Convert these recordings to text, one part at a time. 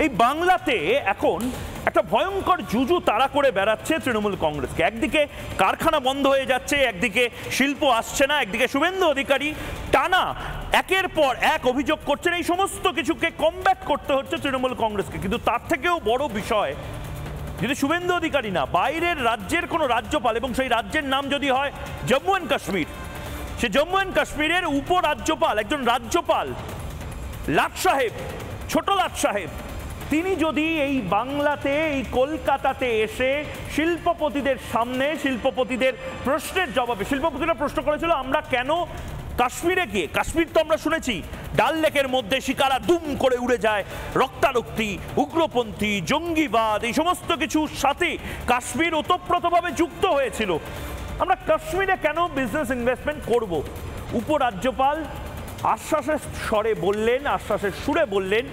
এই বাংলাতে এখন একটা ভয়ঙ্কর জুজু তাড়া করে বেড়াচ্ছে তৃণমূল কংগ্রেসকে। একদিকে কারখানা বন্ধ হয়ে যাচ্ছে, একদিকে শিল্প আসছে না, একদিকে শুভেন্দু অধিকারী টানা একের পর এক অভিযোগ করছেন। এই সমস্ত কিছুকে কমব্যাট করতে হচ্ছে তৃণমূল কংগ্রেসকে। কিন্তু তার থেকেও বড় বিষয়, যদি শুভেন্দু অধিকারী না, বাইরের রাজ্যের কোনো রাজ্যপাল, এবং সেই রাজ্যের নাম যদি হয় Jammu and Kashmir, say Jammu and কাশ্মীরের উপরাজ্যপাল, একজন রাজ্যপাল লাট সাহেব, ছোট লাট সাহেব, তিনি যদি এই বাংলাতে, এই কলকাতাতে এসে শিল্পপতিদের সামনে, শিল্পপতিদের প্রশ্নের জবাবে, শিল্পপতিরা প্রশ্ন করেছিল আমরা কেন কাশ্মীরে গিয়ে, কাশ্মীর তো আমরা শুনেছি ডাল লেকের মধ্যে শিকারা দুম করে উড়ে যায়, রক্তারক্তি, উগ্রপন্থী, জঙ্গিবাদ, এই সমস্ত কিছুর সাথে কাশ্মীর ওতপ্রোতভাবে যুক্ত হয়েছিল, আমরা কাশ্মীরে কেন বিজনেস ইনভেস্টমেন্ট করব? উপরাজ্যপাল আশ্বাসের স্বরে বললেন, আশ্বাসের সুরে বললেন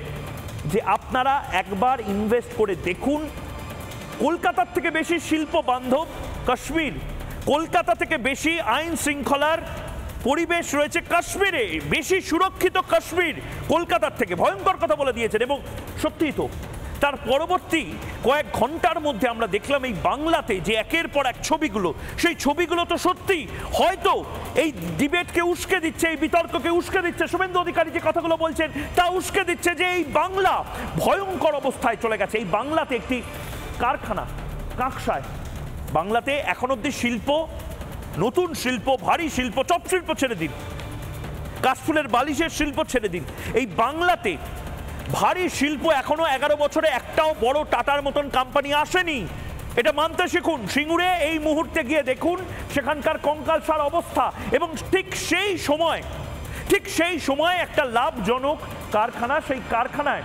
যে আপনারা একবার ইনভেস্ট করে দেখুন, কলকাতার থেকে বেশি শিল্প বান্ধব কাশ্মীর, কলকাতা থেকে বেশি আইন শৃঙ্খলার পরিবেশ রয়েছে কাশ্মীরে, বেশি সুরক্ষিত কাশ্মীর কলকাতার থেকে, ভয়ঙ্কর কথা বলে দিয়েছেন। এবং সত্যিই তো তার পরবর্তী কয়েক ঘন্টার মধ্যে আমরা দেখলাম এই বাংলাতে যে একের পর এক ছবিগুলো, সেই ছবিগুলো তো সত্যি হয়তো এই ডিবেটকে উস্কে দিচ্ছে, এই বিতর্ককে উস্কে দিচ্ছে। শুভেন্দু অধিকারী যে কথাগুলো বলছেন তা উস্কে দিচ্ছে যে এই বাংলা ভয়ঙ্কর অবস্থায় চলে গেছে। এই বাংলাতে একটি কারখানা কাঁকসায়, বাংলাতে এখন অব্দি শিল্প, নতুন শিল্প, ভারী শিল্প, চপ শিল্প ছেড়ে দিন, কাশফুলের বালিশের শিল্প ছেড়ে দিন, এই বাংলাতে ভারী শিল্প এখনো 11 বছরে একটাও বড় টাটার মতন কোম্পানি আসেনি। এটা মানতে শিখুন। সিঙ্গুরে এই মুহূর্তে গিয়ে দেখুন সেখানকার কঙ্কালসার অবস্থা। এবং ঠিক সেই সময় একটা লাভজনক কারখানা, সেই কারখানায়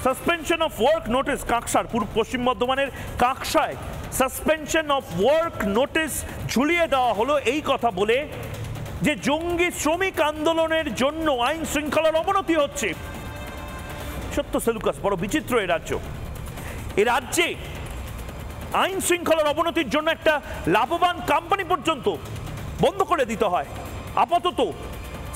সাসপেনশন অফ ওয়ার্ক নোটিস, কাঁকসার, পূর্ব পশ্চিম বর্ধমানের কাঁকসায় সাসপেনশন অফ ওয়ার্ক নোটিস ঝুলিয়ে দেওয়া হলো এই কথা বলে যে জঙ্গি শ্রমিক আন্দোলনের জন্য আইন শৃঙ্খলার অবনতি হচ্ছে। সত্য সেলুকাস, বড় বিচিত্র এই রাজ্য। এ রাজ্যে আইন শৃঙ্খলার অবনতির জন্য একটা লাভবান কোম্পানি পর্যন্ত বন্ধ করে দিতে হয়, আপাতত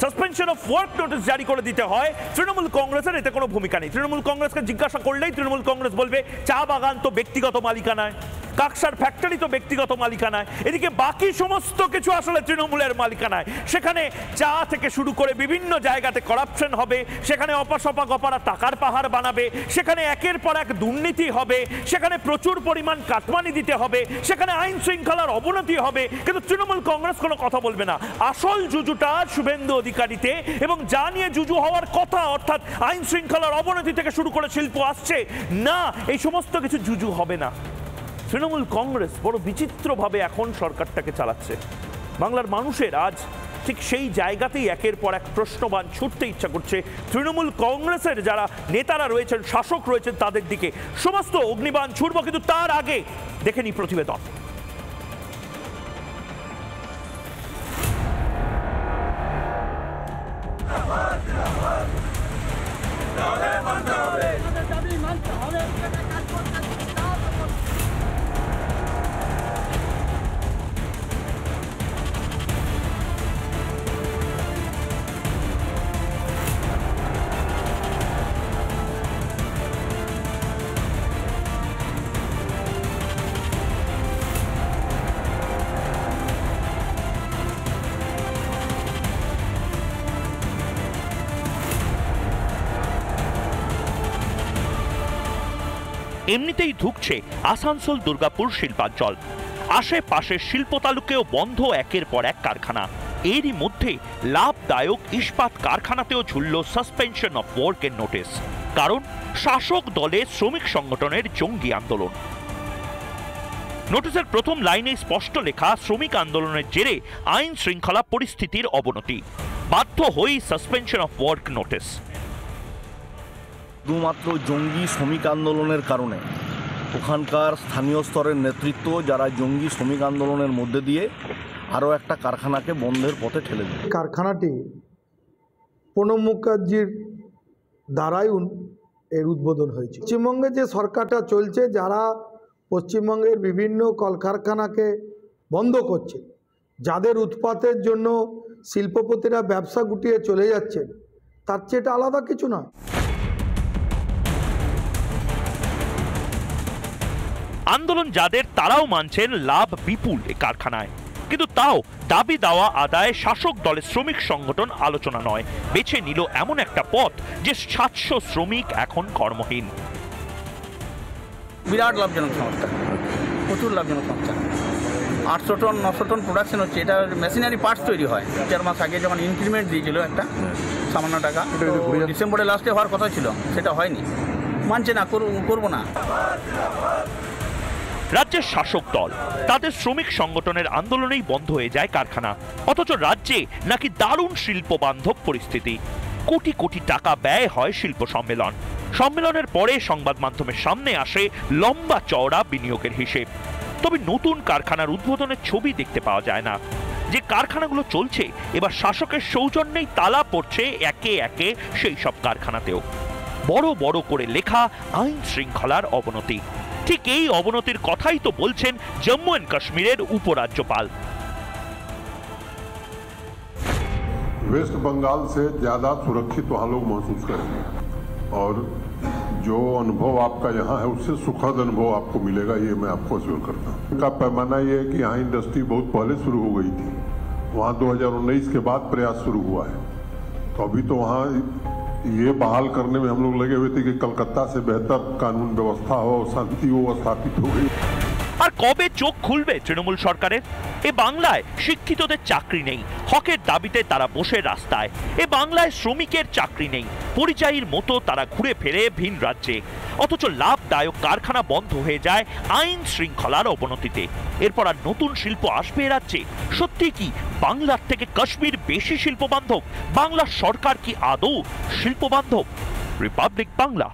সাসপেনশন অফ ওয়ার্ক নোটিস জারি করে দিতে হয়। তৃণমূল কংগ্রেসের এতে কোনো ভূমিকা নেই। তৃণমূল কংগ্রেসকে জিজ্ঞাসা করলেই তৃণমূল কংগ্রেস বলবে চা বাগান তো ব্যক্তিগত মালিকানায়, কাকসার ফ্যাক্টরি তো ব্যক্তিগত মালিকানায়, এদিকে বাকি সমস্ত কিছু আসলে তৃণমূলের মালিকানায়। সেখানে চা থেকে শুরু করে বিভিন্ন জায়গাতে করাপশন হবে, সেখানে অপাসপা গপারা টাকার পাহাড় বানাবে, সেখানে একের পর এক দুর্নীতি হবে, সেখানে প্রচুর পরিমাণ কাটমানি দিতে হবে, সেখানে আইন শৃঙ্খলার অবনতি হবে। কিন্তু তৃণমূল কংগ্রেস কোনো কথা বলবে না। আসল জুজুটা শুভেন্দু অধিকারীতে, এবং যা নিয়ে জুজু হওয়ার কথা, অর্থাৎ আইন শৃঙ্খলার অবনতি থেকে শুরু করে শিল্প আসছে না, এই সমস্ত কিছু জুজু হবে না। তৃণমূল কংগ্রেস বড় বিচিত্রভাবে এখন সরকারটাকে চালাচ্ছে। বাংলার মানুষের আজ ঠিক সেই জায়গাতেই একের পর এক প্রশ্নবাণ ছুটতে ইচ্ছা করছে তৃণমূল কংগ্রেসের যারা নেতারা রয়েছেন, শাসক রয়েছেন, তাদের দিকে সমস্ত অগ্নিবাণ ছুটব। কিন্তু তার আগে দেখে নি প্রতিবেদন। এমনিতেই ধুঁকছে আসানসোল দুর্গাপুর শিল্পাঞ্চল, আশেপাশের শিল্প তালুকেও বন্ধ একের পর এক কারখানা। এরই মধ্যে লাভদায়ক ইস্পাত কারখানাতেও ঝুলল সাসপেনশন অফ ওয়ার্কের নোটিস, কারণ শাসক দলের শ্রমিক সংগঠনের জঙ্গি আন্দোলন। নোটিসের প্রথম লাইনে স্পষ্ট লেখা, শ্রমিক আন্দোলনের জেরে আইন শৃঙ্খলা পরিস্থিতির অবনতি, বাধ্য হয়েই সাসপেনশন অফ ওয়ার্ক নোটিস। শুধুমাত্র জঙ্গি শ্রমিক আন্দোলনের কারণে ওখানকার স্থানীয় স্তরের নেতৃত্ব যারা জঙ্গি শ্রমিক আন্দোলনের মধ্যে দিয়ে আরও একটা কারখানাকে বন্ধের পথে ঠেলে দেয়। কারখানাটি প্রণব মুখার্জির দ্বারাই এর উদ্বোধন হয়েছে। পশ্চিমবঙ্গে যে সরকারটা চলছে, যারা পশ্চিমবঙ্গের বিভিন্ন কলকারখানাকে বন্ধ করছে, যাদের উৎপাতের জন্য শিল্পপতিরা ব্যবসা গুটিয়ে চলে যাচ্ছেন, তার চেয়ে এটা আলাদা কিছু নয়। আন্দোলন যাদের তারাও মানছেন লাভ বিপুল এ কারখানায়, কিন্তু তাও দাবি দাওয়া আদায় শাসক দলের শ্রমিক সংগঠন আলোচনা নয়, বেছে নিল এমন একটা পথ যে 700 শ্রমিক এখন কর্মহীন। বিরাট লাভজনক সংস্থা, প্রচুর লাভজনক সংস্থা। 800 টন 900 টন প্রোডাকশন হচ্ছে, এটা মেশিনারি পার্টস তৈরি হয়। 4 মাস আগে যখন ইনক্রিমেন্ট দিয়েছিল একটা সামান্য টাকা, ডিসেম্বরের লাস্টে হওয়ার কথা ছিল, সেটা হয়নি। মানছে না, করবো না। রাজ্যের শাসক দল তাদের শ্রমিক সংগঠনের আন্দোলনেই বন্ধ হয়ে যায় কারখানা, অথচ রাজ্যে নাকি দারুণ শিল্প বান্ধব পরিস্থিতি। কোটি কোটি টাকা ব্যয় হয় শিল্প সম্মেলন, সম্মেলনের পরে সংবাদ মাধ্যমের সামনে আসে লম্বা চওড়া বিনিয়োগের হিসেব। তবে নতুন কারখানার উদ্বোধনের ছবি দেখতে পাওয়া যায় না। যে কারখানাগুলো চলছে এবার শাসকের সৌজন্যেই তালা পড়ছে একে একে সেই সব কারখানাতেও। বড় বড় করে লেখা আইন শৃঙ্খলার অবনতি। ঠিক এই অবনতির কথাই তো বলছেন জম্মু এন্ড কাশ্মীরের উপরাজ্যপাল। वेस्ट बंगाल से ज़्यादा सुरक्षित वहाँ लोग महसूस करेंगे और जो अनुभव आपका यहाँ है उससे सुखद अनुभव आपको मिलेगा, ये मैं आपको अश्योर करता हूँ। इनका पैमाना ये है कि यहाँ इंडस्ट्री बहुत पहले शुरू हो गई थी, वहाँ 2019 के बाद प्रयास शुरू हुआ है। तो अभी तो वहाँ ये बहाल करने में हम लोग लगे हुए थे कि कलकत्ता से बेहतर कानून व्यवस्था हो, शांति वो स्थापित हो गई। আর কবে চোখ খুলবে তৃণমূল সরকারের? এ বাংলায় শিক্ষিতদের চাকরি নেই, হকের দাবিতে তারা বসে রাস্তায়। এ বাংলায় শ্রমিকের চাকরি নেই, পরিযায়ীর মতো তারা ঘুরে ফেরে ভিন রাজ্যে। অথচ লাভদায়ক কারখানা বন্ধ হয়ে যায় আইন শৃঙ্খলার অবনতিতে। এরপর আর নতুন শিল্প আসবে এ রাজ্যে? সত্যি কি বাংলার থেকে কাশ্মীর বেশি শিল্প বান্ধব? বাংলার সরকার কি আদৌ শিল্প বান্ধব? রিপাবলিক বাংলা।